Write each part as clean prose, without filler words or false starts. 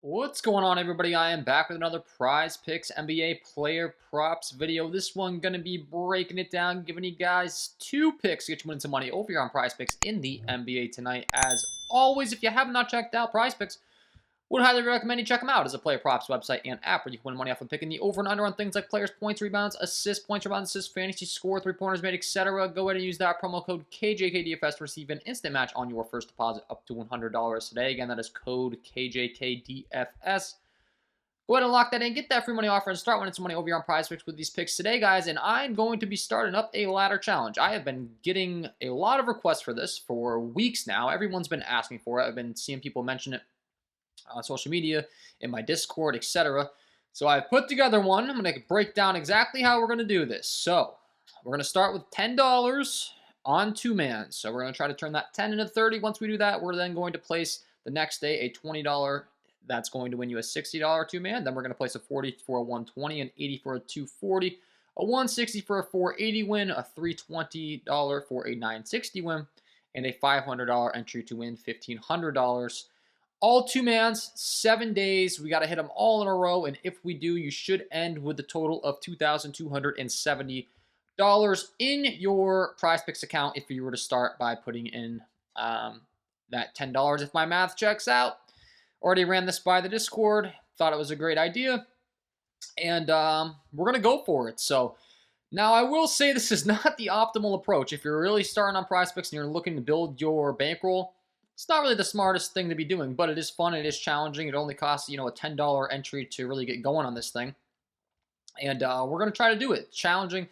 What's going on, everybody? I am back with another Prize Picks NBA player props video. This one going to be breaking it down, giving you guys two picks to get you winning some money over here on Prize Picks in the NBA tonight. As always, if you have not checked out Prize Picks, would highly recommend you check them out as a player props website and app where you can win money off of picking the over and under on things like players, points, rebounds, assists, fantasy score, three-pointers made, etc. Go ahead and use that promo code KJK DFS to receive an instant match on your first deposit up to $100 today. Again, that is code KJK DFS. Go ahead and lock that in, get that free money offer, and start winning some money over here on Prizepicks with these picks today, guys. And I'm going to be starting up a ladder challenge. I have been getting a lot of requests for this for weeks now. Everyone's been asking for it. I've been seeing people mention it on social media, in my Discord, etc. So I've put together one. I'm going to break down exactly how we're going to do this. So we're going to start with $10 on two-man. So we're going to try to turn that 10 into 30. Once we do that, we're then going to place the next day a $20. That's going to win you a $60 two-man. Then we're going to place a 40 for a 120, an 80 for a 240, a 160 for a 480 win, a $320 for a 960 win, and a $500 entry to win $1,500. All two-mans, 7 days. We got to hit them all in a row, and if we do, you should end with a total of $2,270 in your Prizepicks account if you were to start by putting in that $10. If my math checks out, already ran this by the Discord, thought it was a great idea, and we're going to go for it. So now I will say this is not the optimal approach. If you're really starting on Prizepicks and you're looking to build your bankroll, it's not really the smartest thing to be doing, but it is fun. It is challenging. It only costs, a $10 entry to really get going on this thing. And we're going to try to do it. Challenging.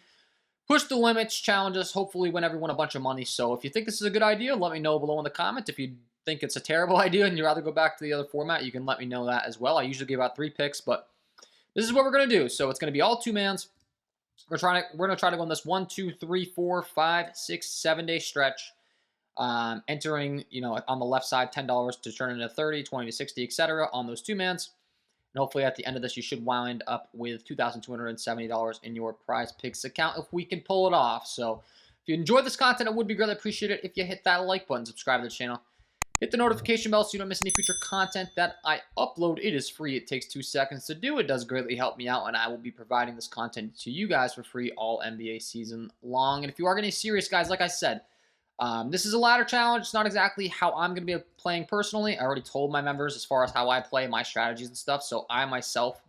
Push the limits, challenges, hopefully win everyone a bunch of money. So if you think this is a good idea, let me know below in the comments. If you think it's a terrible idea and you'd rather go back to the other format, you can let me know that as well. I usually give out 3 picks, but this is what we're going to do. So it's going to be all two-mans. We're going to try to go on this 1, 2, 3, 4, 5, 6, 7 day stretch. Entering, on the left side, $10 to turn into 30, 20 to 60, etc. on those two-mans. And hopefully at the end of this, you should wind up with $2,270 in your Prizepicks account if we can pull it off. So if you enjoyed this content, it would be greatly appreciated if you hit that like button, subscribe to the channel, hit the notification bell so you don't miss any future content that I upload. It is free. It takes 2 seconds to do. It does greatly help me out, and I will be providing this content to you guys for free all NBA season long. And if you are getting serious, guys, like I said, this is a ladder challenge. It's not exactly how I'm going to be playing personally. I already told my members as far as how I play, my strategies and stuff. So I myself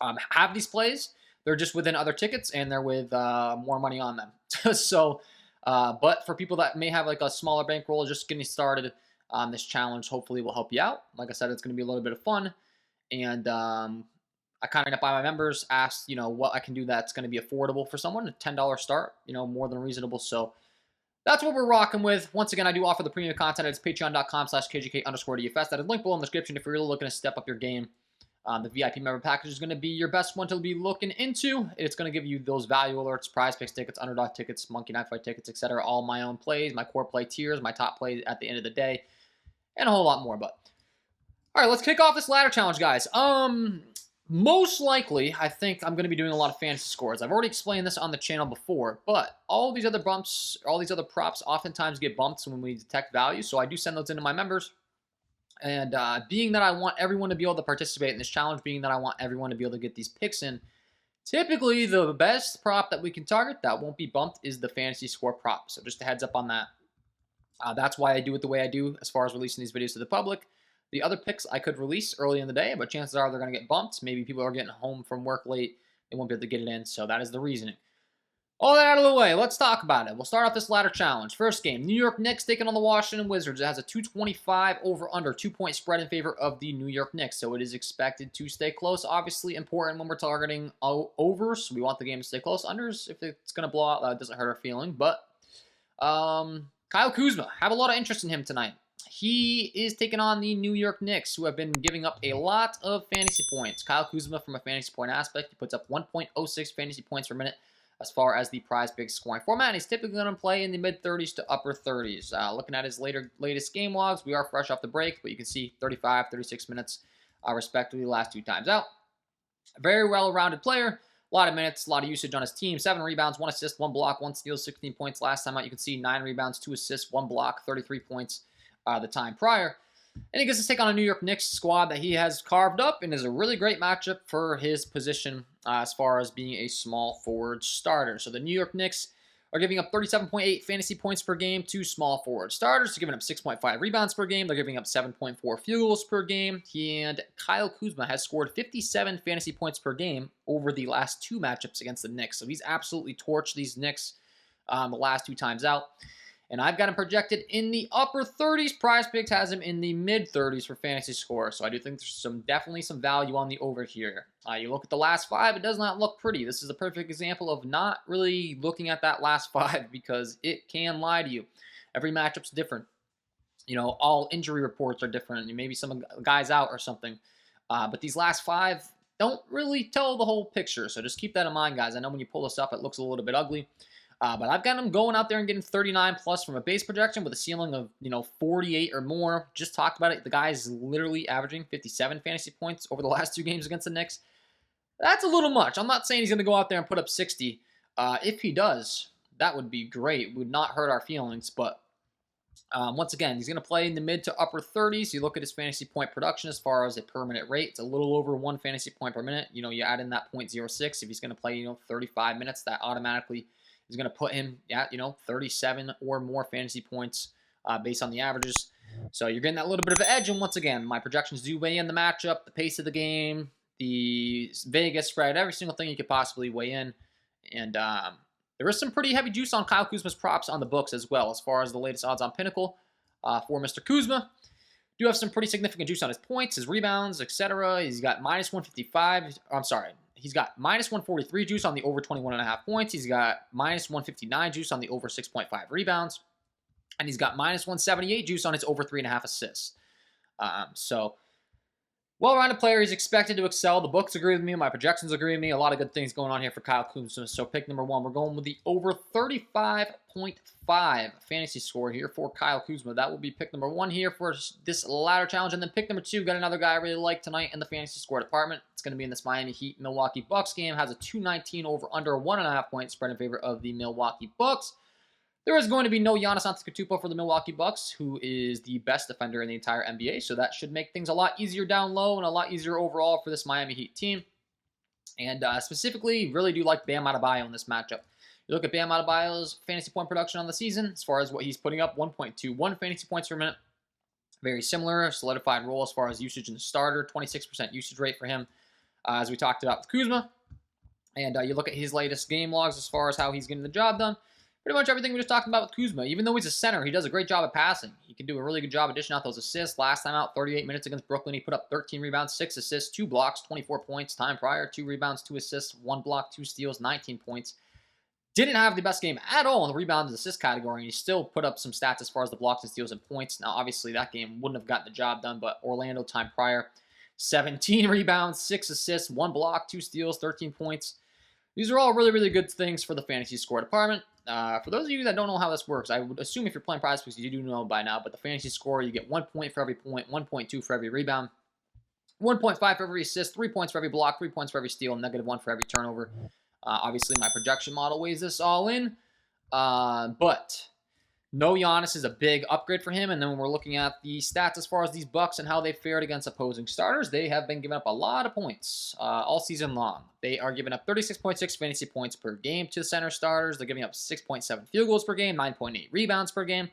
have these plays. They're just within other tickets, and they're with more money on them. So, but for people that may have like a smaller bankroll, just getting started, this challenge hopefully will help you out. Like I said, it's going to be a little bit of fun. And I kind of up by my members, asked, what I can do that's going to be affordable for someone. A $10 start, more than reasonable. So that's what we're rocking with. Once again, I do offer the premium content. It's patreon.com/KJK_DFS. That is linked below in the description if you're really looking to step up your game. The VIP member package is going to be your best one to be looking into. It's going to give you those value alerts, prize picks tickets, underdog tickets, monkey knife fight tickets, etc. All my own plays, my core play tiers, my top plays at the end of the day, and a whole lot more. But all right, let's kick off this ladder challenge, guys. Most likely, I think I'm going to be doing a lot of fantasy scores. I've already explained this on the channel before, but all these other props oftentimes get bumped when we detect value, so I do send those into my members. And being that I want everyone to be able to participate in this challenge, being that I want everyone to be able to get these picks in, typically the best prop that we can target that won't be bumped is the fantasy score prop. So just a heads up on that. That's why I do it the way I do as far as releasing these videos to the public. The other picks I could release early in the day, but chances are they're going to get bumped. Maybe people are getting home from work late. They won't be able to get it in, so that is the reasoning. All that out of the way, let's talk about it. We'll start off this ladder challenge. First game, New York Knicks taking on the Washington Wizards. It has a 225 over-under, 2-point spread in favor of the New York Knicks, so it is expected to stay close. Obviously important when we're targeting overs. We want the game to stay close. Unders, if it's going to blow out, that doesn't hurt our feeling. But Kyle Kuzma, have a lot of interest in him tonight. He is taking on the New York Knicks, who have been giving up a lot of fantasy points. Kyle Kuzma, from a fantasy point aspect, he puts up 1.06 fantasy points per minute as far as the Prizepicks scoring format. And he's typically going to play in the mid-30s to upper 30s. Looking at his latest game logs, we are fresh off the break, but you can see 35, 36 minutes, respectively, the last 2 times out. A very well-rounded player. A lot of minutes, a lot of usage on his team. 7 rebounds, 1 assist, 1 block, 1 steal, 16 points last time out. You can see 9 rebounds, 2 assists, 1 block, 33 points the time prior. And he gets to take on a New York Knicks squad that he has carved up and is a really great matchup for his position as far as being a small forward starter. So the New York Knicks are giving up 37.8 fantasy points per game to small forward starters. They're giving up 6.5 rebounds per game. They're giving up 7.4 field goals per game. And Kyle Kuzma has scored 57 fantasy points per game over the last 2 matchups against the Knicks. So he's absolutely torched these Knicks the last 2 times out. And I've got him projected in the upper 30s. Prizepicks has him in the mid 30s for fantasy score. So I do think there's definitely some value on the over here. You look at the last 5, it does not look pretty. This is a perfect example of not really looking at that last 5 because it can lie to you. Every matchup's different. You know, all injury reports are different. Maybe some guys out or something. But these last 5 don't really tell the whole picture. So just keep that in mind, guys. I know when you pull this up, it looks a little bit ugly. But I've got him going out there and getting 39 plus from a base projection with a ceiling of, 48 or more. Just talked about it. The guy is literally averaging 57 fantasy points over the last 2 games against the Knicks. That's a little much. I'm not saying he's going to go out there and put up 60. If he does, that would be great. It would not hurt our feelings. But once again, he's going to play in the mid to upper 30s. You look at his fantasy point production as far as a per minute rate. It's a little over 1 fantasy point per minute. You add in that 0.06. If he's going to play, 35 minutes, that automatically is going to put him at, 37 or more fantasy points based on the averages. So you're getting that little bit of an edge. And once again, my projections do weigh in the matchup, the pace of the game, the Vegas spread, every single thing you could possibly weigh in. And there is some pretty heavy juice on Kyle Kuzma's props on the books as well, as far as the latest odds on Pinnacle for Mr. Kuzma. Do have some pretty significant juice on his points, his rebounds, etc. He's got minus 155. I'm sorry. He's got minus 143 juice on the over 21.5 points. He's got minus 159 juice on the over 6.5 rebounds. And he's got minus 178 juice on his over 3.5 assists. So, well-rounded player. He's expected to excel. The books agree with me. My projections agree with me. A lot of good things going on here for Kyle Kuzma. So pick number 1. We're going with the over 35.5 fantasy score here for Kyle Kuzma. That will be pick number 1 here for this ladder challenge. And then pick number 2, got another guy I really like tonight in the fantasy score department. It's going to be in this Miami Heat Milwaukee Bucks game. Has a 219 over under 1.5 point spread in favor of the Milwaukee Bucks. There is going to be no Giannis Antetokounmpo for the Milwaukee Bucks, who is the best defender in the entire NBA. So that should make things a lot easier down low and a lot easier overall for this Miami Heat team. And specifically, really do like Bam Adebayo in this matchup. You look at Bam Adebayo's fantasy point production on the season, as far as what he's putting up, 1.21 fantasy points per minute. Very similar, solidified role as far as usage in the starter, 26% usage rate for him, as we talked about with Kuzma. And you look at his latest game logs as far as how he's getting the job done. Pretty much everything we just talked about with Kuzma. Even though he's a center, he does a great job at passing. He can do a really good job dishing out those assists. Last time out, 38 minutes against Brooklyn, he put up 13 rebounds, 6 assists, 2 blocks, 24 points. Time prior, 2 rebounds, 2 assists, 1 block, 2 steals, 19 points. Didn't have the best game at all in the rebounds and assist category, and he still put up some stats as far as the blocks and steals and points. Now, obviously, that game wouldn't have gotten the job done, but Orlando time prior, 17 rebounds, 6 assists, 1 block, 2 steals, 13 points. These are all really, really good things for the fantasy score department. For those of you that don't know how this works, I would assume if you're playing Prizepicks, you do know by now, but the fantasy score, you get 1 point for every point, 1.2 for every rebound, 1.5 for every assist, 3 points for every block, 3 points for every steal, and -1 for every turnover. Obviously, my projection model weighs this all in, but no Giannis is a big upgrade for him. And then when we're looking at the stats as far as these Bucks and how they fared against opposing starters, they have been giving up a lot of points all season long. They are giving up 36.6 fantasy points per game to the center starters. They're giving up 6.7 field goals per game, 9.8 rebounds per game.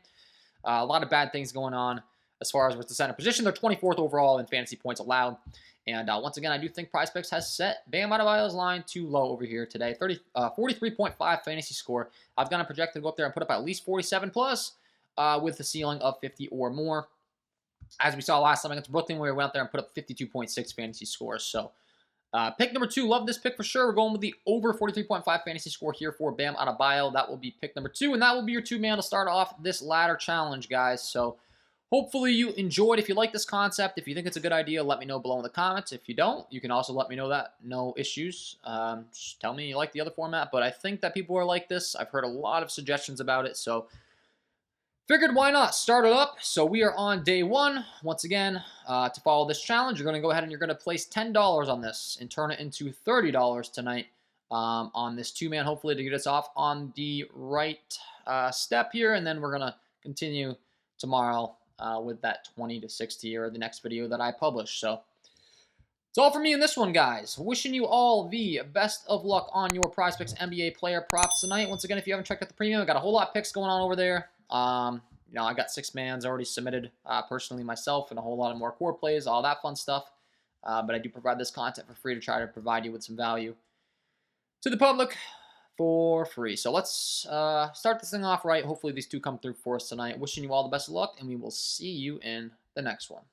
A lot of bad things going on as far as with the center position. They're 24th overall in fantasy points allowed. And once again, I do think Prizepicks has set Bam Adebayo's line too low over here today. 43.5 fantasy score. I've got him projected to go up there and put up at least 47 plus with a ceiling of 50 or more. As we saw last time against Brooklyn, where we went out there and put up 52.6 fantasy scores. So pick number 2, love this pick for sure. We're going with the over 43.5 fantasy score here for Bam Adebayo. That will be pick number 2, and that will be your 2-man to start off this ladder challenge, guys. So hopefully you enjoyed. If you like this concept, if you think it's a good idea, let me know below in the comments. If you don't, you can also let me know that. No issues. Just tell me you like the other format, but I think that people are like this. I've heard a lot of suggestions about it, so figured why not start it up. So we are on day 1. Once again, to follow this challenge, you're going to go ahead and you're going to place $10 on this and turn it into $30 tonight on this 2-man, hopefully to get us off on the right step here, and then we're going to continue tomorrow with that 20 to 60 or the next video that I publish. So it's all for me in this one, guys. Wishing you all the best of luck on your Prizepicks NBA player props tonight. Once again, if you haven't checked out the premium, I got a whole lot of picks going on over there. You know, I got 6-mans already submitted personally myself, and a whole lot of more core plays, all that fun stuff. But I do provide this content for free to try to provide you with some value to the public for free. So let's start this thing off right. Hopefully these two come through for us tonight. Wishing you all the best of luck, and we will see you in the next one.